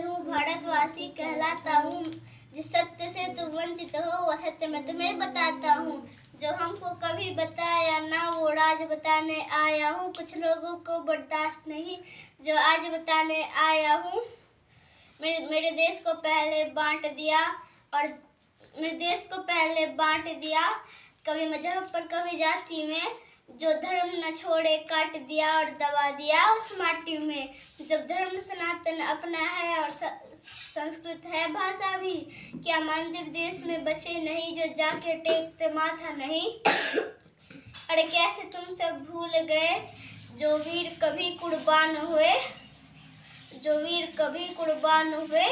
हूँ भारतवासी कहलाता हूँ। जिस सत्य से तुम वंचित हो वो सत्य मैं तुम्हें बताता हूँ। जो हमको कभी बताया ना वो राज बताने आया हूँ। कुछ लोगों को बर्दाश्त नहीं जो आज बताने आया हूँ। मेरे देश को पहले बांट दिया और मेरे देश को पहले बांट दिया, कभी मजहब पर कभी जाति में। जो धर्म न छोड़े काट दिया और दबा दिया उस माटी में। जब धर्म सनातन अपना है और संस्कृत है भाषा भी, क्या मंदिर देश में बचे नहीं जो जाके टेकते माथा नहीं। अरे कैसे तुम सब भूल गए जो वीर कभी कुर्बान हुए, जो वीर कभी कुर्बान हुए,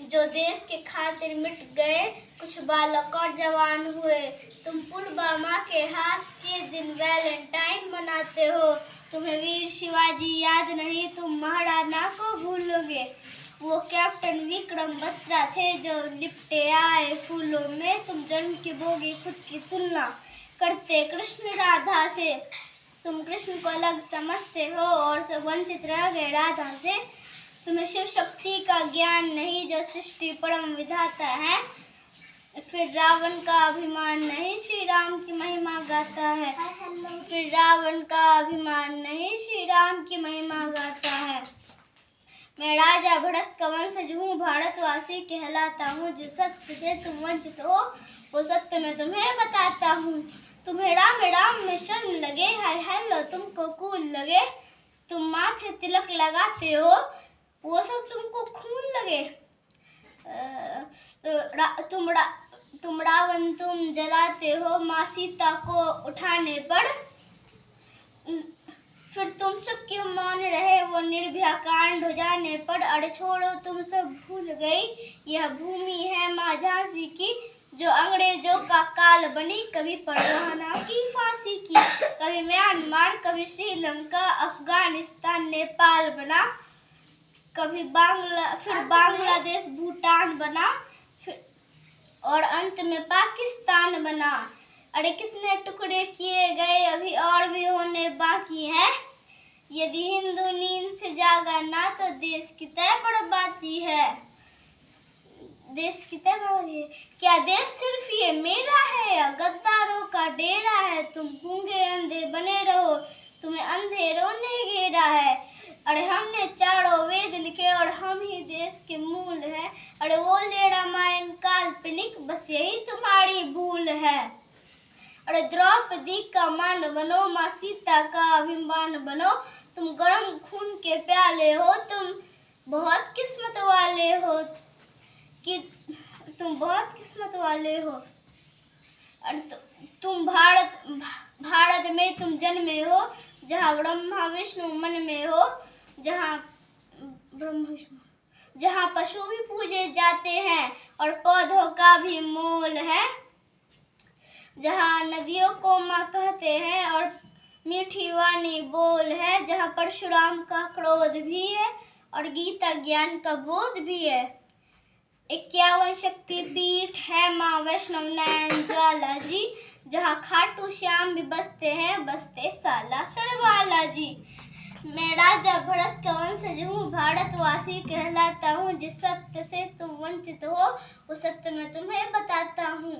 जो देश के खातिर मिट गए कुछ बालक और जवान हुए। तुम पुलवामा के हास के दिन वैलेंटाइन मनाते हो। तुम्हें वीर शिवाजी याद नहीं, तुम महाराणा को भूलोगे। वो कैप्टन विक्रम बत्रा थे जो लिपटे आए फूलों में। तुम जन्म के भोगे खुद की तुलना करते कृष्ण राधा से। तुम कृष्ण को अलग समझते हो और सब वंचित रह गए राधा से। तुम्हें शिव शक्ति का ज्ञान नहीं जो सृष्टि परम विधाता है। फिर रावण का अभिमान नहीं श्री राम की महिमा गाता है। फिर रावण का अभिमान नहीं श्री राम की महिमा गाता है। मैं राजा भरत का वंशज हूँ भारतवासी कहलाता हूँ। जिस सत्य से तुम वंचित हो वो सत्य मैं तुम्हें बताता हूँ। तुम्हें राम में शर्म लगे, हाय हेलो तुमको कूल लगे। तुम माथे तिलक लगाते हो वो सब तुमको खून लगे। तुम रावण तुम जलाते हो माँ सीता को उठाने पर। फिर तुम सब क्यों मौन रहे वो निर्भया कांड हो जाने पर। अरे छोड़ो तुम सब भूल गई यह भूमि है माँ झांसी की, जो अंग्रेजों का काल बनी। कभी परवाना की फांसी की, कभी म्यांमार कभी श्रीलंका अफगानिस्तान नेपाल बना। कभी बांग्लादेश भूटान बना और अंत में पाकिस्तान बना। अरे कितने टुकड़े किए गए अभी और भी होने बाकी हैं। यदि हिंदू नींद से जागा ना तो देश की तय बर्बादी है। देश की तय बर्बादी है। क्या देश सिर्फ ये मेरा है या गद्दारों का डेरा है। तुम गूंगे अंधे बने रहो तुम्हें अंधेरों ने घेरा है। अरे हमने चारों वेद लिखे और हम ही देश के मूल हैं। अरे वो ले रामायण काल्पनिक बस यही तुम्हारी भूल है। अरे द्रौपदी का मान बनो माँ सीता का अभिमान बनो। तुम गर्म खून के प्याले हो, तुम बहुत किस्मत वाले हो कि तुम बहुत किस्मत वाले हो। अरे तुम भारत में तुम जन्मे हो जहाँ ब्रह्मा विष्णु मन में हो। जहाँ पशु भी पूजे जाते हैं और पौधों का भी मोल है। जहाँ नदियों को माँ कहते हैं और मीठी वाणी बोल है। जहाँ परशुराम का क्रोध भी है और गीता ज्ञान का बोध भी है। 51 शक्ति पीठ है माँ वैष्णव नयन ज्वाला जी। जहाँ खाटू श्याम भी बसते हैं बसते साला सरवाला जी। मैं राजा भरत का वंशज हूँ भारतवासी कहलाता हूँ। जिस सत्य से तुम वंचित हो वो सत्य मैं तुम्हें बताता हूँ।